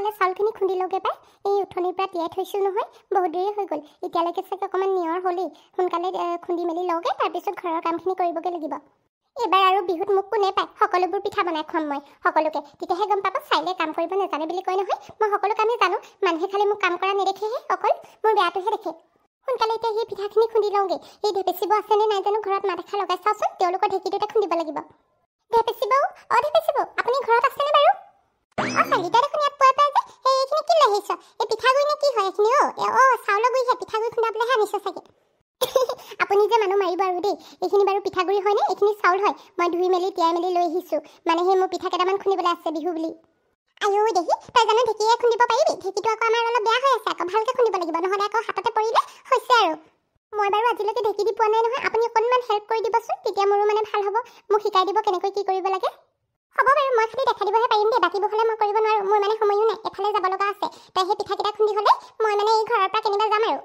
সোনকালে চাউলখিনি খুন্দি লওঁগে পাই। এই উঠনিৰ পৰা তিয়াই থৈছোঁ নহয়, বহুত দেৰি হৈ গ'ল। এতিয়ালৈকে চাগে অকণমান নিয়ৰ হ'লেই। সোনকালে খুন্দি মেলি লওঁগে, তাৰপিছত ঘৰৰ কামখিনি কৰিবগৈ লাগিব। এইবাৰ আৰু বিহুত মোক কোনে পায়? সকলোবোৰ পিঠা বনাই খুৱাম মই সকলোকে। তেতিয়াহে গম পাব চাইলে কাম কৰিব নাজানে বুলি কয় নহয়। মই সকলো কামেই জানো, মানুহে খালি মোক কাম কৰা নেদেখেহে, অকল মোৰ বেয়াটোহে দেখে। সোনকালে এতিয়া সেই পিঠাখিনি খুন্দি লওঁগে। এই ঢেপেচিব আছেনে নাই জানো ঘৰত, মা দেখা লগাই চাওঁচোন। তেওঁলোকৰ ঢেঁকীটোতে খুন্দিব লাগিব। ঢেপেচিব, ঢেপেচিব, আপুনি ঘৰত আছেনে বাৰু? চালিতা দেখোন ইয়াত পোৱাই পাই যে। এইখিনি কি লৈ আহিছ? এই পিঠাগুড়ি নে কি হয় এইখিনি? চাউলৰ গুড়িহে, পিঠাগুড়ি খুন্দাবলৈহে আনিছ চাগে। আপুনি যে মানুহ মাৰিব আৰু দেই। এইখিনি বাৰু পিঠাগুড়ি হয়নে? এইখিনি চাউল হয়। মই ধুই মেলি তিয়াই মেলি লৈ আহিছোঁ। মানে সেই মোৰ পিঠা কেইটামান খুন্দিবলৈ আছে বিহু বুলি। আয়ো দেহি, তই জানো ঢেঁকীয়ে খুন্দিব পাৰিবি? ঢেঁকীটো আকৌ আমাৰ অলপ বেয়া হৈ আছে, আকৌ ভালকৈ খুন্দিব লাগিব, নহ'লে আকৌ হাততে পৰিলে হৈছে আৰু। মই বাৰু আজিলৈকে ঢেঁকী দি পোৱা নাই নহয়। আপুনি অকণমান হেল্প কৰি দিবচোন, তেতিয়া মোৰো মানে ভাল হ'ব। মোক শিকাই দিব কেনেকৈ কি কৰিব লাগে। হ'ব বাৰু, মই খালি দেখাই দিবহে পাৰিম দেই, বাকীবোৰ হ'লে মই কৰিব নোৱাৰোঁ। মোৰ মানে সময়ো নাই, এফালে যাব লগা আছে। তই সেই পিঠাকেইটা খুন্দি হ'লে মই মানে এই ঘৰৰ পৰা কেনিবা যাম আৰু।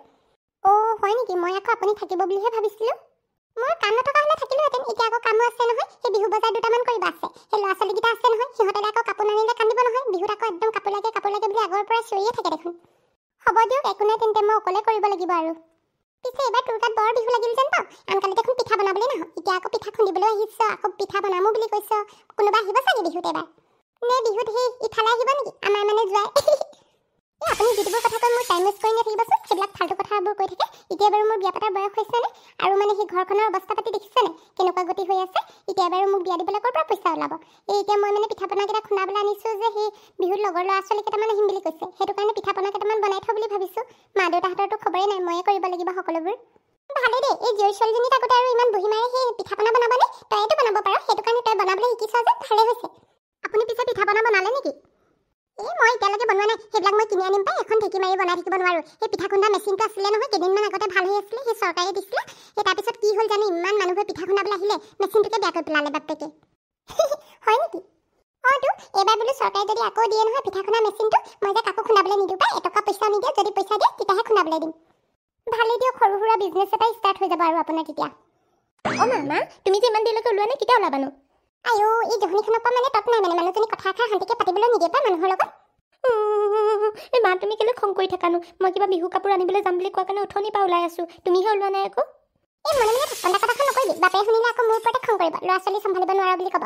হয় নেকি? মই আকৌ আপুনি থাকিব বুলিহে ভাবিছিলোঁ। মোৰ কাম নথকা হ'লে থাকিলোহেঁতেন। এতিয়া আকৌ কামো আছে নহয়, সেই বিহু বজাৰ দুটামান কৰিব আছে। সেই ল'ৰা ছোৱালীকেইটা আছে নহয়, সিহঁতলৈ আকৌ কাপোৰ নানিলে কান্দিব নহয়। বিহুত আকৌ একদম কাপোৰ লাগে বুলি আগৰ পৰা চিঞৰিয়ে থাকে দেখোন। হ'ব দিয়ক, একো নাই তেন্তে, মই অকলে কৰিব লাগিব আৰু। পিছে এইবাৰ তোৰ তাত বৰ বিহু লাগিল যেন পাওঁ। আনকালে দেখোন পিঠা বনাবলৈ নহয়, এতিয়া আকৌ পিঠা খুন্দিবলৈ আহিছ, আকৌ পিঠা বনামো বুলি কৈছ। কোনোবা আহিব চাগে বিহুত এবাৰ? নে বিহুত সেই ইফালে আহিব নেকি? আমাৰ মানে যোৱাই। আপুনি যিবোৰ কথা কৈ মোৰ টাইম ৱেষ্ট কৰি নাথাকিবচোন, সেইবিলাক ফাল্টু কথাবোৰ কৈ থাকে। এতিয়া বাৰু মোৰ বিয়া পতাৰ বয়স হৈছেনে? আৰু মানে সেই ঘৰখনৰ অৱস্থা পাতি দেখিছেনে কেনেকুৱা গতি হৈ আছে? এতিয়া বাৰু মোক বিয়া দিবলৈ ক'ৰ পৰা পইচা ওলাব? এতিয়া মই মানে পিঠা পনাকেইটা খুন্দাবলৈ আনিছোঁ যে, সেই বিহুত লগৰ ল'ৰা ছোৱালী কেইটামান আহিম বুলি কৈছে। সেইটো কাৰণে পিঠা পনা কেইটামান বনাই থওঁ বুলি ভাবিছোঁ। মা দেউতাহঁতৰতো খবৰেই নাই, ময়ে কৰিব লাগিব সকলোবোৰ। ভালেই দেই, এই জীয়ৰী ছোৱালীজনী থাকোঁতে আৰু ইমান বহি মাৰি সেই পিঠা পনা বনাবনে? তইতো বনাব পাৰ, সেইটো কাৰণে তই বনাবলৈ শিকিছ যে ভালেই হৈছে। আপুনি পিছে পিঠা পনা বনালে নেকি? মই এতিয়ালৈকে বনোৱা নাই, সেইবিলাক মই কিনি আনিম পাই। এখন ঢেঁকী মাৰি বনাই থাকিব নোৱাৰোঁ। সেই পিঠা খুন্দা মেচিনটো আছিলে নহয়, কেইদিনমান আগতে ভাল হৈ আছিলে, সেই চৰকাৰে দিছিলে। সেই তাৰপিছত কি হ'ল জানো, ইমান মানুহবোৰে পিঠা খুন্দাবলৈ আহিলে, মেচিনটোকে বেয়া কৰি পেলালে বাপেকে। হয় নেকি? তো এইবাৰ বোলো চৰকাৰে যদি আকৌ দিয়ে নহয় পিঠা খুন্দা মেচিনটো, মই যে কাকো খুন্দাবলৈ নিদিওঁ পাই। এটকা পইচাও নিদিয়ে, যদি পইচা দিয়ে তেতিয়াহে খুন্দাবলৈ দিম। ভালেই দিয়ক, সৰু সুৰা বিজনেছ এটাই ষ্টাৰ্ট হৈ যাব আৰু আপোনাৰ তেতিয়া। মা, তুমি যে ইমান দেৰিলৈকে ওলোৱা নাই, কেতিয়া ওলাবানো? আয়ো, এই জহনীখনৰ পৰা মানে তত নাই, মানে মানুহজনী কথা এষাৰ শান্তিকে পাতিবলৈ নিদিয়ে পাই মানুহৰ লগত। এই মা, তুমি কেলৈ খং কৰি থাকানো? মই কিবা বিহু কাপোৰ আনিবলৈ যাম বুলি কোৱা কাৰণে উঠনিৰ পৰা ওলাই আছোঁ, তুমিহে ওলোৱা নাই আকৌ। মনে ঠাণ্ডা কথাখন নকৰিবি, বাপে শুনিলে আকৌ মোৰ ওপৰতে খং কৰিব, ল'ৰা ছোৱালী চম্ভালিব নোৱাৰা বুলি ক'ব।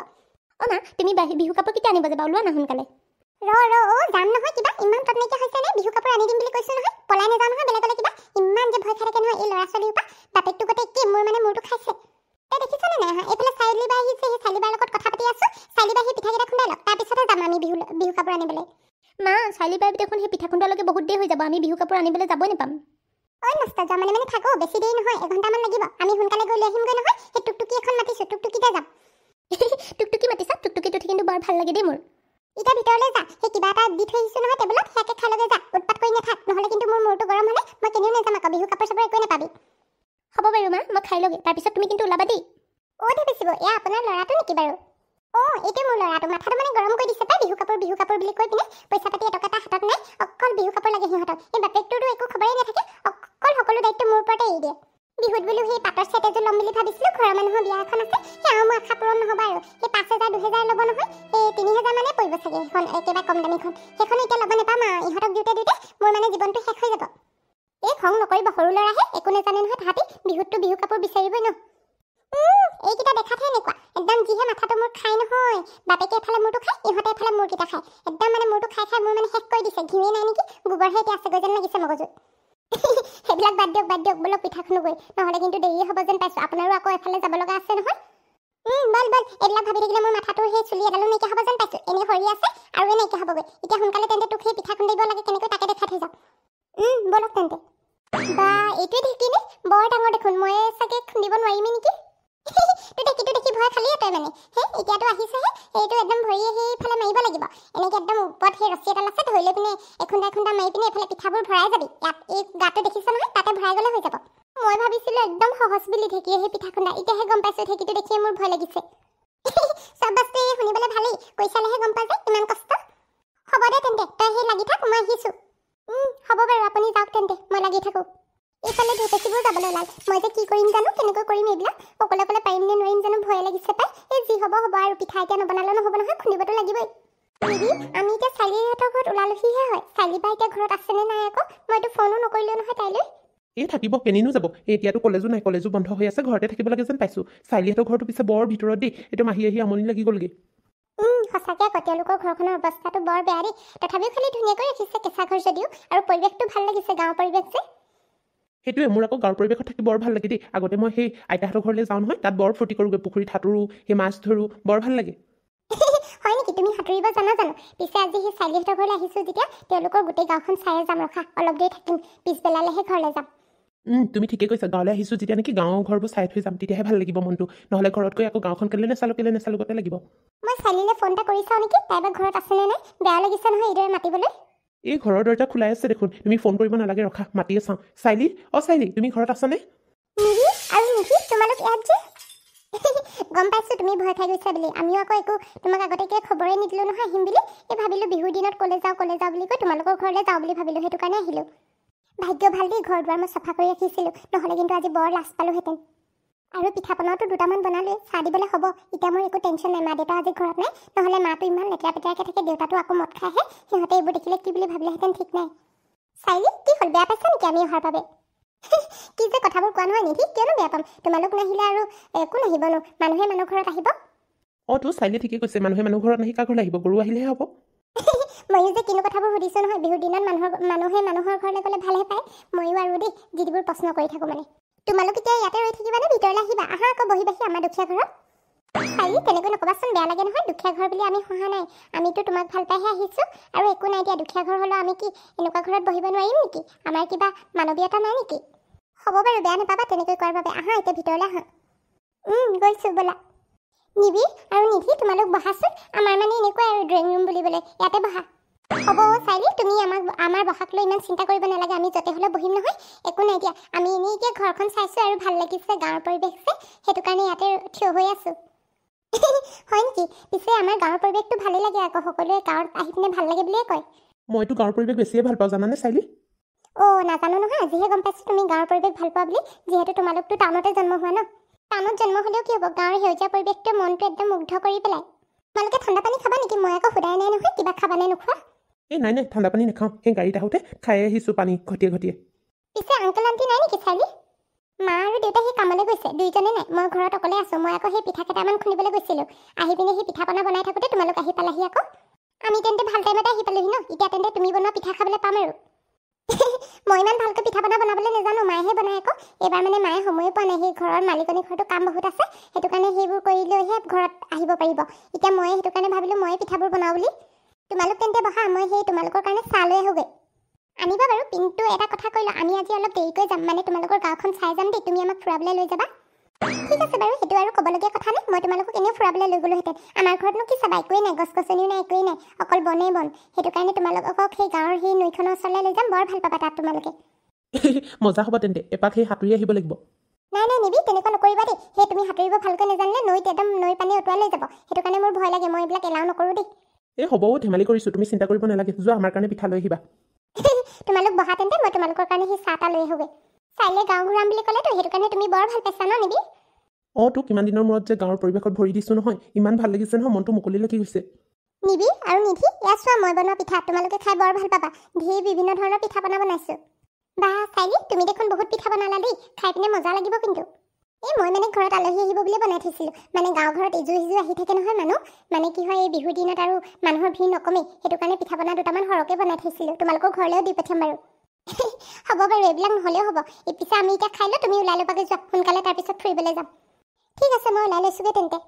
মা, তুমি বিহু কাপোৰ কেতিয়া আনিব যাবা? ওলোৱা না সোনকালে। যাম নহয়, কিবা ইমান তত নাইকিয়া হৈছে নে? বিহু কাপোৰ আনি দিম বুলি কৈছোঁ নহয়, পলাই নাযাওঁ নহয় বেলেগলৈ। কিবা ইমান যে ভয় খাই থাকে নহয় এই ল'ৰা ছোৱালীৰ পৰা, বাপেকটো গোটেই কি মোৰ মানে মূৰটো খাইছে। তই দেখিছনে নাই? এইফালে চাইলি বা আহিছে, সেই চাইলি বাৰ লগত কথা পাতি আছোঁ। চাইলি বাই সেই পিঠাকেইটা খুন্দাই লওক, তাৰপিছতহে যাম আমি বিহু কাপোৰ আনিবলৈ। মা, চাইলি বাই দেখোন সেই পিঠা খুন্দোৱালৈকে বহুত দেৰি হৈ যাব, আমি বিহু কাপোৰ আনিবলৈ যাবই নাপাম। নষ্ট যাম মানে থাকো, বেছি দেৰি নহয়, এঘণ্টামান লাগিব। আমি সোনকালে গৈ লৈ আহিমগৈ নহয়। সেই টুকটুকি এখন মাতিছোঁ, টুকটুকিতে যাম। টুকটুকি মাতিছা? টুকটুকিত উঠি কিন্তু বৰ ভাল লাগে দেই মোৰ। এতিয়া ভিতৰলৈ যা, সেই কিবা এটা দি থৈ আহিছোঁ নহয় টেবুলত, সেয়াকে খাই লগে যা। উৎপাত কৰি নাথাক, নহ'লে কিন্তু মোৰ মূৰটো গৰম হ'লে মই কেনিও নাযাম আকৌ। বিহু কাপোৰ চাপোৰ একোৱে নাপাবি। হ'ব বাৰু মা, মই খাই লগে, তাৰপিছত তুমি কিন্তু ওলাবা দেই। দেখিব, এয়া আপোনাৰ ল'ৰাটো নেকি বাৰু? এইটোৱে মোৰ ল'ৰাটো। মাথাটো মানে গৰম কৰি দিছে পাই, বিহু কাপোৰ বুলি কৈ পিনে। পইচা পাতি এটকা এটা হাতত নাই, অকল বিহু কাপোৰ লাগে সিহঁতক। এই বাপেকটোতো একো খবৰেই নাথাকে, অকল সকলো দায়িত্ব মোৰ ওপৰতে এৰি দিয়ে। বিহুত বোলো সেই পাটৰ ছেট এযোৰ ল'ম বুলি ভাবিছিলোঁ, ঘৰৰ মানুহৰ বিয়া এখন আছে। সেয়াও মোৰ আশা পূৰণ নহ'ব আৰু। সেই 5,000 2,000 ল'ব নহয়, সেই 3,000 মানে পৰিব চাগে সেইখন, একেবাৰে কম দামীখন। সেইখন এতিয়া ল'ব নাপাম আৰু, ইহঁতক দিওঁতে মোৰ মানে জীৱনটো শেষ হৈ যাব। এই খং নকৰিব, সৰু ল'ৰাহে, একো নাজানে নহয় তাহাঁতি। বিহুততো বিহু কাপোৰ বিচাৰিবই ন। এইকেইটা দেখাতহে এনেকুৱা, একদম যিহে মাথাটো মোৰ খাই নহয়। বাপেকে এফালে মূৰটো খায়, ইহঁতে এফালে মূৰকেইটা খায়। একদম মানে মূৰটো খাই মোৰ মানে শেষ কৰি দিছে। ঘিউৱে নাই নেকি, গোবৰহে এতিয়া আছেগৈ যেন লাগিছে মগজুত। সেইবিলাক বাদ দিয়ক ব'লক পিঠাখনোগৈ, নহ'লে কিন্তু দেৰিয়ে হ'ব যেন পাইছোঁ। আপোনাৰো আকৌ এফালে যাব লগা আছে নহয়। বল এইবিলাক ভাবি থাকিলে মোৰ মাথাটো সেই চুলি এডালো নাইকিয়া হ'ব যেন পাইছোঁ। এনেই সৰি আছে আৰু নাইকিয়া হ'বগৈ। এতিয়া সোনকালে তেন্তে তোক সেই পিঠা খুন্দিব লাগে কেনেকৈ তাকে দেখাই থৈ যাওঁ। ব'লক তেন্তে। বা এইটোৱে ঢেঁকী নে? বৰ ডাঙৰ দেখোন, মই চাগে খুন্দিব নোৱাৰিমেই নেকি? তোৰ ঢেঁকীটো দেখি ভয় খালিয়ে তই মানে। এতিয়াতো আহিছেহে, এইটো একদম ভৰিয়ে সেইফালে মাৰিব লাগিব। এনেকৈ একদম ওপৰত সেই ৰছী এডাল আছে, ধৰি লৈ পিনে এখুন্দা মাৰি পিনে এইফালে পিঠাবোৰ ভৰাই যাবি। ইয়াত এই গাটো দেখিছ নহয়, তাতে ভৰাই গ'লে হৈ যাব। মই ভাবিছিলোঁ একদম সহজ বুলি ঢেঁকীয়ে সেই পিঠা খুন্দা, এতিয়াহে গম পাইছোঁ ঢেঁকীটো দেখিয়ে মোৰ ভয় লাগিছে। চব বস্তু শুনিবলৈ ভালেই, কৈ চালেহে গম পাই যে ইমান কষ্ট। হ'ব দে তেন্তে, তই সেই লাগি থাক, মই আহিছোঁ। হ'ব বাৰু, আপুনি যাওক তেন্তে, মই লাগি থাকোঁ। এইফালে ঢেঁকীবোৰ যাবলৈ ওলাল। মই যে কি কৰিম জানো, কেনেকৈ কৰিম এইবিলাক? অকলে পাৰিম নে নোৱাৰিম জানো, ভয় লাগিছে পাই। এই যি হ'ব আৰু, পিঠা এতিয়া নবনালে নহ'ব নহয়, খুন্দিবতো লাগিবই। নিবি আমি এতিয়া চালিহঁতৰ ঘৰত ওলালোহিহে হয় চালি বা এতিয়া ঘৰত আছেনে নাই আকৌ মইতো ফোনো নকৰিলোঁ নহয় তাইলৈ এই থাকিব কেনিনো যাব এতিয়াতো কলেজো নাই কলেজো বন্ধ হৈ আছে ঘৰতে থাকিব লাগে যেন পাইছোঁ চাৰিলিহঁতৰ ঘৰটো পিছে বৰ ভিতৰত দেই এইটো মাহী আহি আমনি লাগি গ'লগৈ সঁচাকৈ আকৌ তেওঁলোকৰ ঘৰখনৰ অৱস্থাটো বৰ বেয়া দেই তথাপিও খালি ধুনীয়াকৈ ৰাখিছে কেঁচা ঘৰ যদিও আৰু পৰিৱেশটো ভাল লাগিছে গাঁৱৰ পৰিৱেশ যে সেইটোৱে মোৰ আকৌ গাঁৱৰ পৰিৱেশত থাকি বৰ ভাল লাগে দেই আগতে মই সেই আইতাহঁতৰ ঘৰলৈ যাওঁ নহয় তাত বৰ ফূৰ্তি কৰোঁগৈ পুখুৰীত সাঁতোৰোঁ সেই মাছ ধৰোঁ বৰ ভাল লাগে হয় নেকি তুমি সাঁতুৰিব জানা জানো পিছে আজি সেই চাৰিলিহঁতৰ ঘৰলৈ আহিছোঁ যেতিয়া তেওঁলোকৰ গোটেই গাঁওখন চায়ে যাম ৰখা অলপ দেৰি থাকিম পিছবেলালৈহে ঘৰলৈ যাম তুমি ঠিকে কৈছা গাঁৱলৈ আহিছোঁ যেতিয়া নেকি গাঁৱৰ ঘৰবোৰ চাই থৈ যাম তেতিয়াহে ভাল লাগিব মনটো নহ'লে ঘৰত গৈ আকৌ গাঁওখন কেলে নেচালোঁ গতে লাগিব মই চাৰিলিলৈ ফোন এটা কৰি চাওঁ নেকি তাই বা ঘৰত আছেনে নাই বেয়া লাগিছে নহয় এইদৰে মাতিবলৈ এই ঘৰৰ দৰ্জা খোলাই আছে দেখোন তুমি ফোন কৰিব নালাগে ৰখা মাতিয়ে চাওঁ চাইলি চাইলি তুমি ঘৰত আছানে নিবি আৰু নিধি তোমালোক ইয়াত যে গম পাইছোঁ তুমি ভয় খাই গৈছা বুলি আমিও আকৌ একো তোমাক আগতীয়াকৈ খবৰেই নিদিলোঁ নহয় আহিম বুলি এই ভাবিলোঁ বিহুৰ দিনত ক'লে যাওঁ বুলি কৈ তোমালোকৰ ঘৰলৈ যাওঁ বুলি ভাবিলোঁ সেইটো কাৰণে আহিলোঁ ভাগ্য ভাল দেই ঘৰ দুৱাৰ মই চফা কৰি ৰাখিছিলোঁ নহ'লে কিন্তু আজি বৰ লাজ পালোঁহেঁতেন আৰু পিঠা পনাওতো দুটামান বনালোৱে চাহ দিবলৈ হ'ব এতিয়া মোৰ একো টেনশ্যন নাই মা দেউতা আজি ঘৰত নাই নহ'লে মাটো ইমান লেতেৰা পেতেৰাকৈ থাকে দেউতাটো আকৌ মদ খাইহে সিহঁতে এইবোৰ দেখিলে কি বুলি ভাবিলেহেঁতেন ঠিক নাই চাইলি কি হ'ল বেয়া পাইছা নেকি আমি অহাৰ বাবে কি যে কথাবোৰ কোৱা নহয় নিধি কিয়নো বেয়া পাম তোমালোক নাহিলে আৰু একো নাহিবনো মানুহে মানুহ ঘৰত আহিব তো চাইলি ঠিকে কৈছে মানুহে মানুহ ঘৰত নাহি কাৰ ঘৰলৈ আহিব গৰু আহিলেহে হ'ব ময়ো যে কিনো কথাবোৰ সুধিছোঁ নহয় বিহুৰ দিনত মানুহে মানুহৰ ঘৰলৈ গ'লে ভালহে পায় ময়ো আৰু দেই যিবোৰ প্ৰশ্ন কৰি থাকোঁ মানে তোমালোক এতিয়া ইয়াতে ৰৈ থাকিবানে ভিতৰলৈ আহিবা আহা আকৌ বহিবাহি আমাৰ দুখীয়া ঘৰত চাৰি তেনেকৈ নক'বাচোন বেয়া লাগে নহয় দুখীয়া ঘৰ বুলি আমি সহা নাই আমিতো তোমাক ভাল পাইহে আহিছোঁ আৰু একো নাই দিয়া দুখীয়া ঘৰ হ'লেও আমি কি এনেকুৱা ঘৰত বহিব নোৱাৰিম নেকি আমাৰ কিবা মানৱীয়তা নাই নেকি হ'ব বাৰু বেয়া নাপাবা তেনেকৈ কোৱাৰ বাবে আহা এতিয়া ভিতৰলৈ আহা গৈছোঁ ব'লা নিবি আৰু নিধি তোমালোক বহাচোন আমাৰ মানে এনেকুৱাই আৰু ড্ৰয়িং ৰুম বুলিবলৈ ইয়াতে বহা হ'ব চাইলি তুমি আমাৰ বহাক লৈ ইমান চিন্তা কৰিব নালাগে আমি য'তে হ'লেও বহিম নহয় একো নাই দিয়া আমি এনেই এতিয়া ঘৰখন চাইছোঁ আৰু ভাল লাগিছে গাঁৱৰ পৰিৱেশ যে সেইটো কাৰণে ইয়াতে থিয় হৈ আছোঁ হয় নেকি পিছে আমাৰ গাঁৱৰ পৰিৱেশটো ভালেই লাগে আকৌ সকলোৱে গাঁৱত আহি পিনে ভাল লাগে বুলিয়ে কয় মইতো গাঁৱৰ পৰিৱেশ বেছিয়ে ভাল পাওঁ জানানে চাইলি নাজানো নহয় আজিহে গম পাইছোঁ তুমি গাঁৱৰ পৰিৱেশ ভাল পোৱা বুলি যিহেতু তোমালোকতো টাউনতে জন্ম হোৱা ন টাউনত জন্ম হ'লেও কি হ'ব গাঁৱৰ সেউজীয়া পৰিৱেশটোৱে মনটো একদম মুগ্ধ কৰি পেলাই তোমালোকে ঠাণ্ডা পানী খাবা নেকি মই আকৌ সোধাই নাই নহয় কিবা খাবানে নোখোৱা নাই ঠাণ্ডা পানী নাখাওঁ সেই গাড়ীত আহোঁতে খাই আহিছোঁ পানী ঘটিয়ে পিছে আংকল আণ্টি নাই নেকি চাইলি মা আৰু দেউতা সেই কামলৈ গৈছে দুইজনে নাই মই ঘৰত অকলে আছোঁ মই আকৌ সেই পিঠা কেইটামান খুন্দিবলৈ গৈছিলোঁ আহি পিনে সেই পিঠা পনা বনাই থাকোঁতে তোমালোক আহি পালাহি আকৌ আমি তেন্তে ভাল টাইমতে আহি পালোহি ন এতিয়া তেন্তে তুমি বনোৱা পিঠা খাবলৈ পাম আৰু মই ইমান ভালকৈ পিঠা পনা বনাবলৈ নাজানো মায়েহে বনায় আকৌ এইবাৰ মানে মায়ে সময়ে পোৱা নাই সেই ঘৰৰ মালিকনী ঘৰটো কাম বহুত আছে সেইটো কাৰণে সেইবোৰ কৰিলৈহে ঘৰত আহিব পাৰিব এতিয়া মই সেইটো কাৰণে ভাবিলোঁ ময়ে পিঠাবোৰ বনাওঁ বুলি তোমালোক তেন্তে বহা মই সেই তোমালোকৰ কাৰণে চাহ লৈ আহোঁগৈ আনিবা বাৰু কিন্তু এটা কথা কৈলোঁ আমি আজি অলপ দেৰিকৈ যাম মানে তোমালোকৰ গাঁওখন চাই যাম দেই তুমি আমাক ফুৰাবলৈ লৈ যাবা ঠিক আছে বাৰু সেইটো আৰু ক'বলগীয়া কথা নাই মই তোমালোকক এনেও ফুৰাবলৈ লৈ গ'লোহেঁতেন আমাৰ ঘৰতনো কি চাবা একোৱেই নাই গছ গছনিও নাই একোৱেই নাই অকল বনেই বন সেইটো কাৰণে তোমালোকক সেই গাঁৱৰ সেই নৈখনৰ ওচৰলৈ লৈ যাম বৰ ভাল পাবা তাত তোমালোকে মজা হ'ব তেন্তে এপাক সেই সাঁতুৰি আহিব লাগিব নাই নিবি তেনেকুৱা নকৰিবা দেই সেই তুমি সাঁতুৰিব ভালকৈ নাজানিলে নৈত একদম নৈ পানী উটুৱাই লৈ যাব সেইটো কাৰণে মোৰ ভয় লাগে মই এইবিলাক এলাও নকৰোঁ দেই হ'ব ধেমালি কৰিছোঁ তুমি চিন্তা কৰিব নালাগে যোৱা আমাৰ কাৰণে পিঠা লৈ আহিবা তোমালোক বহা তেন্তে মই তোমালোকৰ কাৰণে সেই চাহ লৈ আহোঁগৈ চাইলে গাঁও ঘূৰাম বুলি ক'লেতো সেইটো কাৰণে তুমি বৰ ভাল পাইছা ন নিবি তোক কিমান দিনৰ মূৰত যে গাঁৱৰ পৰিৱেশত ভৰি দিছোঁ নহয় ইমান ভাল লাগিছে নহয় মনটো মুকলি লাগি গৈছে নিবি আৰু নিধি ইয়াত চোৱা মই বনোৱা পিঠা তোমালোকে খাই বৰ ভাল পাবা ধেৰ বিভিন্ন ধৰণৰ পিঠা পনা বনাইছোঁ বা চাইলি তুমি দেখোন বহুত পিঠা বনালা দেই খাই পিনে মজা লাগিব কিন্তু এই মই মানে ঘৰত আলহী আহিব বুলিয়ে বনাই থৈছিলোঁ মানে গাঁও ঘৰত ইজু সিজু আহি থাকে নহয় মানুহ মানে কি হয় এই বিহুৰ দিনত আৰু মানুহৰ ভিৰ নকমেই সেইটো কাৰণে পিঠা পনা দুটামান সৰহকৈ বনাই থৈছিলোঁ তোমালোকৰ ঘৰলৈও দি পঠিয়াম বাৰু হ'ব বাৰু এইবিলাক নহ'লেও হ'ব এই পিছে আমি এতিয়া খাই লওঁ তুমি ওলাই ল'বাগৈ যোৱা সোনকালে তাৰপিছত ফুৰিবলৈ যাম ঠিক আছে মই ওলাই লৈছোঁগৈ তেন্তে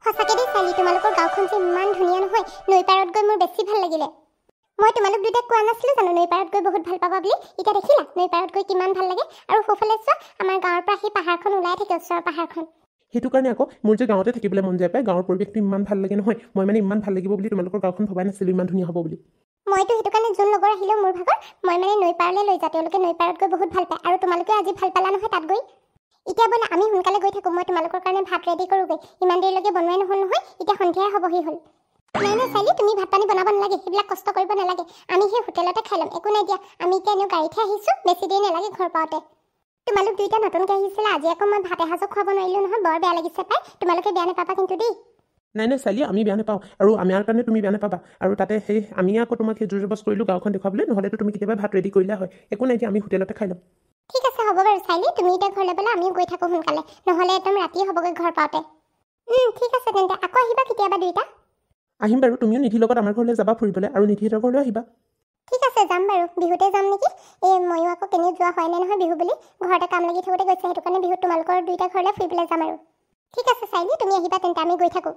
সঁচাকৈ দেই চাইলি তোমালোকৰ গাঁওখন যে ইমান ধুনীয়া নহয় নৈ পাৰত গৈ মোৰ বেছি ভাল লাগিলে মই তোমালোক দুটাক কোৱা নাছিলোঁ জানো নৈ পাৰত গৈ বহুত ভাল পাবা বুলি এতিয়া দেখিলা নৈ পাৰত গৈ কিমান ভাল লাগে আৰু সোঁফালে চোৱা আমাৰ গাঁৱৰ পৰা সেই পাহাৰখন ওলাই থাকে ওচৰৰ পাহাৰখন সেইটো কাৰণে আকৌ মোৰ যে গাঁৱতে থাকিবলৈ মন যায় পায় গাঁৱৰ পৰিৱেশটো ইমান ভাল লাগে নহয় মই মানে ইমান ভাল লাগিব বুলি তোমালোকৰ গাঁওখন ভবাই নাছিলোঁ ইমান ধুনীয়া হ'ব বুলি মইতো সেইটো কাৰণে যোন লগৰ আহিলেও মোৰ ভাগৰ মই মানে নৈ পাৰলৈ লৈ যাওঁ তেওঁলোকে নৈ পাৰত গৈ বহুত ভাল পায় আৰু তোমালোকে আজি ভাল পালা নহয় তাত গৈ এতিয়া বোলে আমি সোনকালে গৈ থাকোঁ মই তোমালোকৰ কাৰণে ভাত ৰেডি কৰোঁগৈ ইমান দেৰিলৈকে বনোৱাই নহ'ল নহয় এতিয়া সন্ধিয়াই হ'বহি হ'ল নাই চাইলি তুমি ভাত পানী বনাব নালাগে সেইবিলাক কষ্ট কৰিব নালাগে আমি সেই হোটেলতে খাই ল'ম একো নাই দিয়া আমি এতিয়া এনেও গাড়ীতহে আহিছোঁ বেছি দেৰি নালাগে ঘৰ পাওঁতে তোমালোক দুইটা নতুনকৈ আহিছিলা আজি আকৌ মই ভাত এসাঁজো খুৱাব নোৱাৰিলোঁ নহয় বৰ বেয়া লাগিছে পাই তোমালোকে বেয়া নাপাবা কিন্তু দেই নাই নাই চালি আমি বেয়া নাপাওঁ আৰু আমাৰ কাৰণে তুমি বেয়া নাপাবা আৰু তাতে সেই আমি আকৌ তোমাক সেই জোৰ জবজ কৰিলোঁ গাঁওখন দেখুৱাবলৈ নহ'লেতো তুমি কেতিয়াবা ভাত ৰেডি কৰিলা হয় একো নাই দিয়া আমি হোটেলতে খাই ল'ম ঠিক আছে হ'ব বাৰু চাইলি তুমি এতিয়া ঘৰলৈ পেলাই আমিও গৈ থাকোঁ সোনকালে নহ'লে একদম ৰাতি হ'বগৈ ঘৰ পাওঁতে ঠিক আছে তেন্তে আকৌ আহিবা কেতিয়াবা দুইটা আহিম বাৰু তুমিও নিধিৰ লগত আমাৰ ঘৰলৈ যাবা ফুৰিবলৈ আৰু নিধিহঁতৰ ঘৰলৈ আহিবা ঠিক আছে যাম বাৰু বিহুতে যাম নেকি ময়ো আকৌ কেনিও যোৱা হয় নে নহয় বিহু বুলি ঘৰতে কাম লাগি থাকোঁতে গৈছে সেইটো কাৰণে বিহুত তোমালোকৰ দুইটা ঘৰলৈ ফুৰিবলৈ যাম আৰু ঠিক আছে চাইলি তুমি আহিবা তেন্তে আমি গৈ থাকোঁ